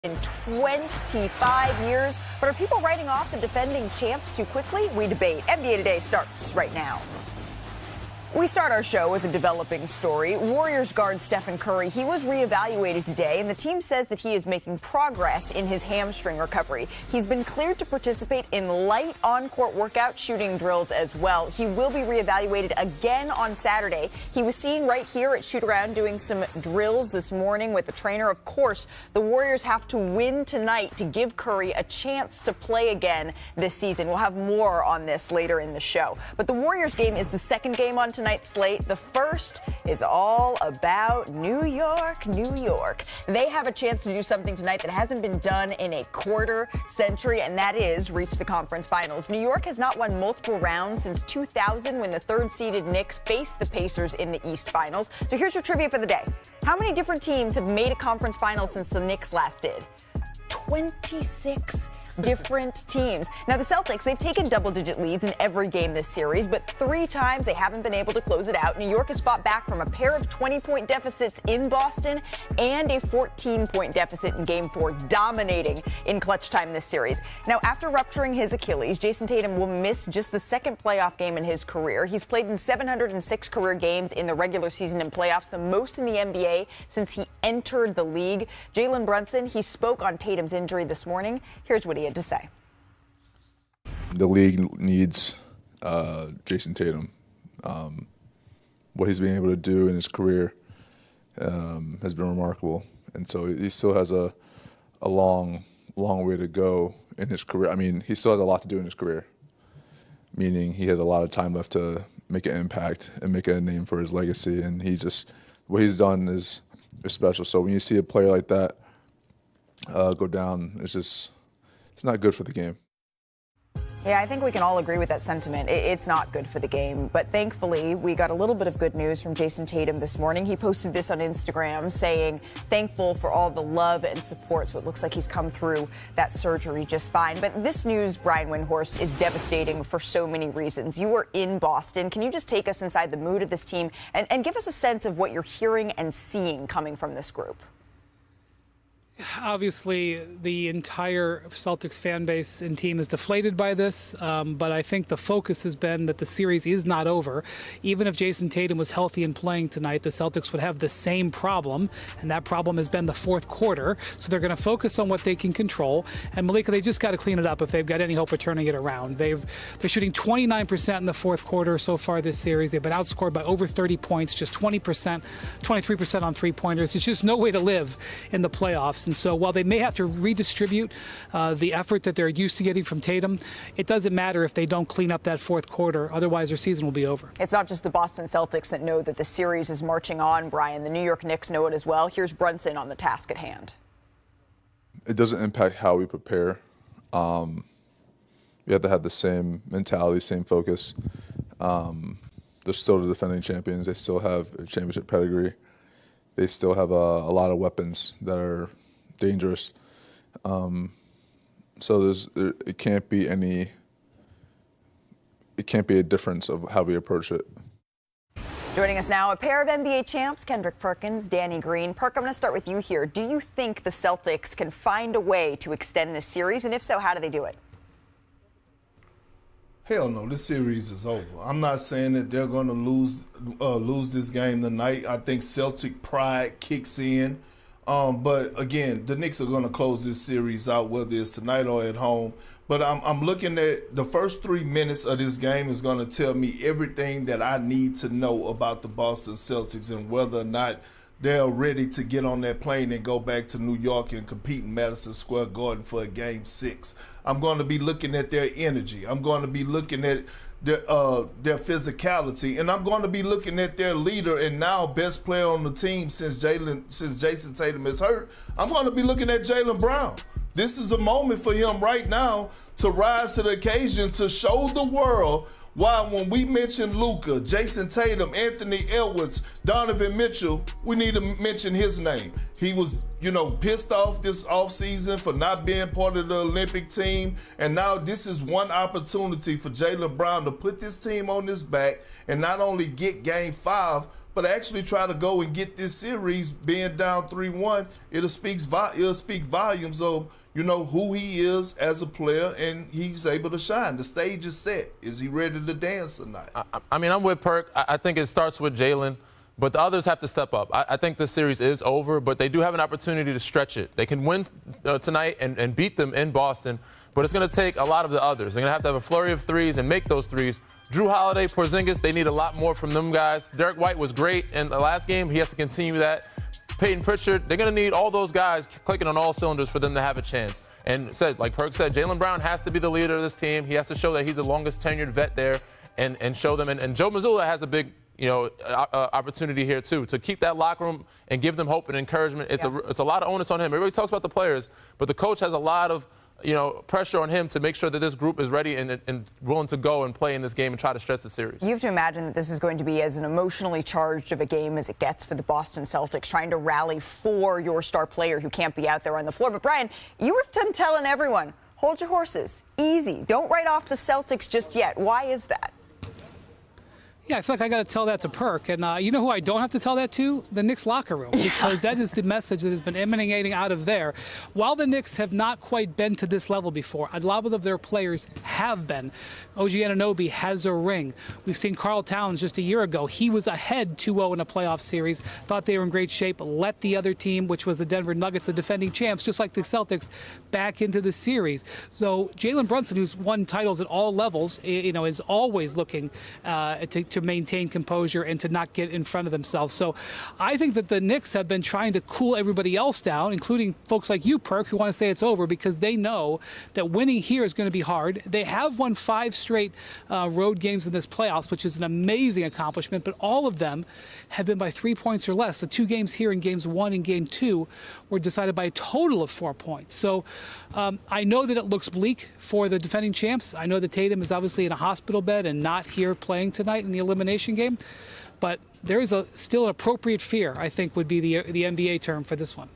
in 25 years. But are people writing off the defending champs too quickly? We debate. NBA Today starts right now. We start our show with a developing story. Warriors guard Stephen Curry, he was reevaluated today, and the team says that he is making progress in his hamstring recovery. He's been cleared to participate in light on-court workout shooting drills as well. He will be reevaluated again on Saturday. He was seen right here at shoot-around doing some drills this morning with the trainer. Of course, the Warriors have to win tonight to give Curry a chance to play again this season. We'll have more on this later in the show. But the Warriors game is the second game on tonight's slate. The first is all about New York, New York. They have a chance to do something tonight that hasn't been done in a quarter century, and that is reach the conference finals. New York has not won multiple rounds since 2000 when the third-seeded Knicks faced the Pacers in the East Finals. So here's your trivia for the day. How many different teams have made a conference final since the Knicks last did? 26 different teams. Now, the Celtics, they've taken double-digit leads in every game this series, but 3 times they haven't been able to close it out. New York has fought back from a pair of 20-point deficits in Boston and a 14-point deficit in Game 4, dominating in clutch time this series. Now, after rupturing his Achilles, Jason Tatum will miss just the second playoff game in his career. He's played in 706 career games in the regular season and playoffs, the most in the NBA since he entered the league. Jalen Brunson, he spoke on Tatum's injury this morning. Here's what he had to say. The league needs Jason Tatum. What he's been able to do in his career has been remarkable, and so he still has a long way to go in his career. I mean, he still has a lot to do in his career, meaning he has a lot of time left to make an impact and make a name for his legacy, and what he's done is special. So when you see a player like that go down, it's not good for the game. Yeah, I think we can all agree with that sentiment. It's not good for the game. But thankfully, we got a little bit of good news from Jason Tatum this morning. He posted this on Instagram saying, thankful for all the love and support. So it looks like he's come through that surgery just fine. But this news, Brian Windhorst, is devastating for so many reasons. You were in Boston. Can you just take us inside the mood of this team and give us a sense of what you're hearing and seeing coming from this group? Obviously, the entire Celtics fan base and team is deflated by this, but I think the focus has been that the series is not over. Even if Jason Tatum was healthy and playing tonight, the Celtics would have the same problem, and that problem has been the fourth quarter. So they're going to focus on what they can control. And Malika, they just got to clean it up if they've got any hope of turning it around. They're shooting 29% in the fourth quarter so far this series. They've been outscored by over 30 points, just 20%, 23% on three-pointers. It's just no way to live in the playoffs. And so while they may have to redistribute the effort that they're used to getting from Tatum, it doesn't matter if they don't clean up that fourth quarter. Otherwise, their season will be over. It's not just the Boston Celtics that know that the series is marching on, Brian. The New York Knicks know it as well. Here's Brunson on the task at hand. It doesn't impact how we prepare. You have to have the same mentality, same focus. They're still the defending champions. They still have a championship pedigree. They still have a lot of weapons that are dangerous. So it can't be a difference of how we approach it. Joining us now, a pair of NBA champs, Kendrick Perkins, Danny Green. Perk, I'm going to start with you here. Do you think the Celtics can find a way to extend this series? And if so, how do they do it? Hell no, this series is over. I'm not saying that they're going to lose this game tonight. I think Celtic pride kicks in. But again, the Knicks are going to close this series out, whether it's tonight or at home. But I'm looking at the first 3 minutes of this game is going to tell me everything that I need to know about the Boston Celtics and whether or not they're ready to get on that plane and go back to New York and compete in Madison Square Garden for a Game 6. I'm going to be looking at their energy. I'm going to be looking at their physicality, and I'm going to be looking at their leader and now best player on the team since Jason Tatum is hurt. I'm going to be looking at Jalen Brown. This is a moment for him right now to rise to the occasion to show the world why when we mention Luka, Jason Tatum, Anthony Edwards, Donovan Mitchell, we need to mention his name. He was, pissed off this offseason for not being part of the Olympic team. And now this is one opportunity for Jalen Brown to put this team on his back and not only get Game 5, but actually try to go and get this series being down 3-1. It'll speak volumes of, you know, who he is as a player, and he's able to shine. The stage is set. Is he ready to dance tonight? I mean, I'm with Perk. I think it starts with Jalen, but the others have to step up. I think this series is over, but they do have an opportunity to stretch it. They can win tonight and beat them in Boston, but it's going to take a lot of the others. They're going to have a flurry of threes and make those threes. Drew Holiday, Porzingis, they need a lot more from them guys. Derek White was great in the last game. He has to continue that. Peyton Pritchard, they're going to need all those guys clicking on all cylinders for them to have a chance. And like Perk said, Jalen Brown has to be the leader of this team. He has to show that he's the longest tenured vet there and show them. And Joe Mazzulla has a big, opportunity here too, to keep that locker room and give them hope and encouragement. It's a lot of onus on him. Everybody talks about the players, but the coach has a lot of pressure on him to make sure that this group is ready and willing to go and play in this game and try to stretch the series. You have to imagine that this is going to be as an emotionally charged of a game as it gets for the Boston Celtics, trying to rally for your star player who can't be out there on the floor. But, Brian, you were telling everyone, hold your horses, easy. Don't write off the Celtics just yet. Why is that? Yeah, I feel like I got to tell that to Perk. And you know who I don't have to tell that to? The Knicks locker room, because that is the message that has been emanating out of there. While the Knicks have not quite been to this level before, a lot of their players have been. OG Anunoby has a ring. We've seen Karl Towns just a year ago. He was ahead 2-0 in a playoff series, thought they were in great shape, let the other team, which was the Denver Nuggets, the defending champs, just like the Celtics, back into the series. So Jalen Brunson, who's won titles at all levels, is always looking to maintain composure and to not get in front of themselves. So I think that the Knicks have been trying to cool everybody else down, including folks like you, Perk, who want to say it's over, because they know that winning here is going to be hard. They have won 5 straight road games in this playoffs, which is an amazing accomplishment, but all of them have been by 3 points or less. The 2 games here in games 1 and game 2 were decided by a total of 4 points. So I know that it looks bleak for the defending champs. I know that Tatum is obviously in a hospital bed and not here playing tonight in the elimination game, but there is still an appropriate fear, I think, would be the NBA term for this one.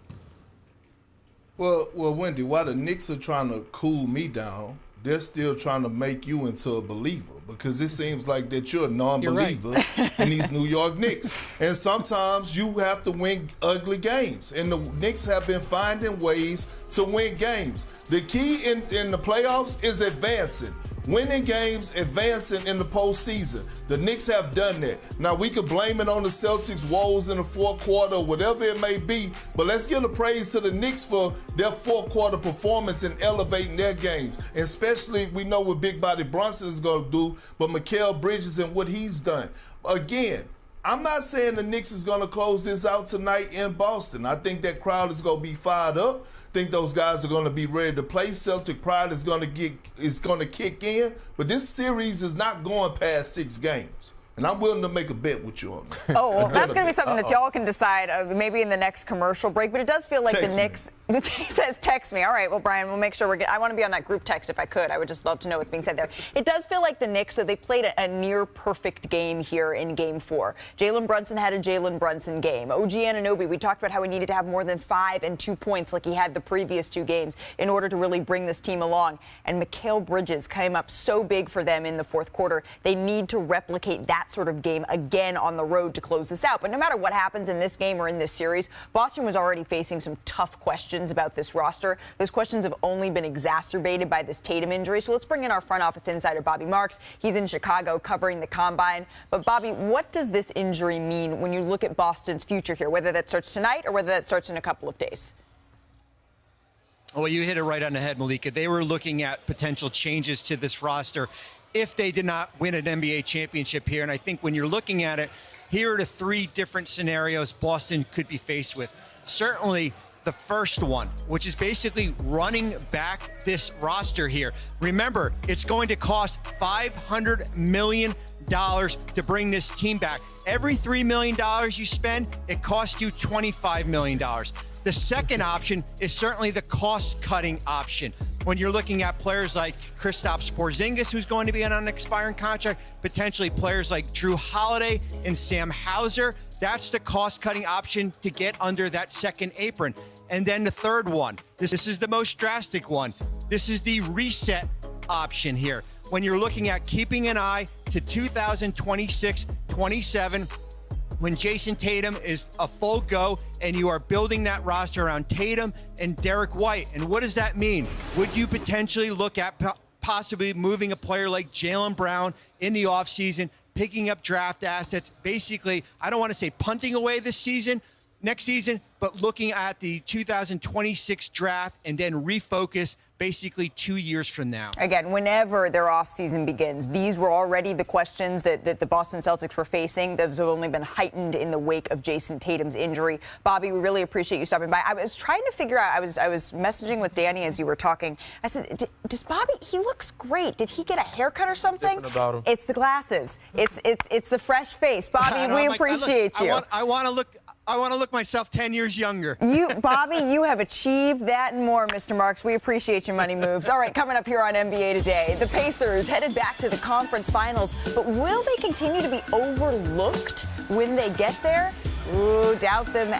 Well, Wendy, while the Knicks are trying to cool me down, they're still trying to make you into a believer, because it seems like that you're a non-believer in these New York Knicks. And sometimes you have to win ugly games, and the Knicks have been finding ways to win games. The key in the playoffs is advancing. Winning games, advancing in the postseason. The Knicks have done that. Now, we could blame it on the Celtics' woes in the fourth quarter, or whatever it may be, but let's give the praise to the Knicks for their fourth quarter performance and elevating their games. And especially, we know what Big Body Brunson is going to do, but Mikal Bridges and what he's done. Again, I'm not saying the Knicks is going to close this out tonight in Boston. I think that crowd is going to be fired up. Think those guys are going to be ready to play. Celtic pride is going to kick in, but this series is not going past 6 games. And I'm willing to make a bet with you on that. Oh, well, that's going to be something that y'all can decide maybe in the next commercial break. But it does feel like the Knicks. He says, text me. All right, well, Brian, we'll make sure I want to be on that group text if I could. I would just love to know what's being said there. It does feel like the Knicks, they played a near-perfect game here in Game 4. Jalen Brunson had a Jalen Brunson game. OG Anunoby, we talked about how he needed to have more than 5 and 2 points like he had the previous 2 games in order to really bring this team along. And Mikal Bridges came up so big for them in the fourth quarter. They need to replicate that sort of game again on the road to close this out. But no matter what happens in this game or in this series, Boston was already facing some tough questions about this roster. Those questions have only been exacerbated by this Tatum injury. So let's bring in our front office insider, Bobby Marks. He's in Chicago covering the Combine. But, Bobby, what does this injury mean when you look at Boston's future here, whether that starts tonight or whether that starts in a couple of days? Well, you hit it right on the head, Malika. They were looking at potential changes to this roster if they did not win an NBA championship here. And I think when you're looking at it, here are the 3 different scenarios Boston could be faced with. Certainly the first one, which is basically running back this roster here. Remember, it's going to cost $500 million to bring this team back. Every $3 million you spend, it costs you $25 million. The second option is certainly the cost-cutting option. When you're looking at players like Kristaps Porzingis, who's going to be on an expiring contract, potentially players like Drew Holiday and Sam Hauser, that's the cost-cutting option to get under that second apron. And then the third one, this is the most drastic one. This is the reset option here. When you're looking at keeping an eye to 2026-27, when Jason Tatum is a full go and you are building that roster around Tatum and Derek White. And what does that mean? Would you potentially look at possibly moving a player like Jalen Brown in the offseason, picking up draft assets, basically, I don't want to say punting away this season, next season, but looking at the 2026 draft and then refocus basically 2 years from now? Again, whenever their offseason begins, these were already the questions that the Boston Celtics were facing. Those have only been heightened in the wake of Jason Tatum's injury. Bobby, we really appreciate you stopping by. I was trying to figure out, I was messaging with Danny as you were talking. I said, does Bobby, he looks great. Did he get a haircut or something? Different about him. It's the glasses. It's the fresh face. Bobby, we appreciate you. I want to look myself 10 years younger. Bobby, you have achieved that and more, Mr. Marks. We appreciate your money moves. All right, coming up here on NBA Today, the Pacers headed back to the conference finals, but will they continue to be overlooked when they get there? Ooh, doubt them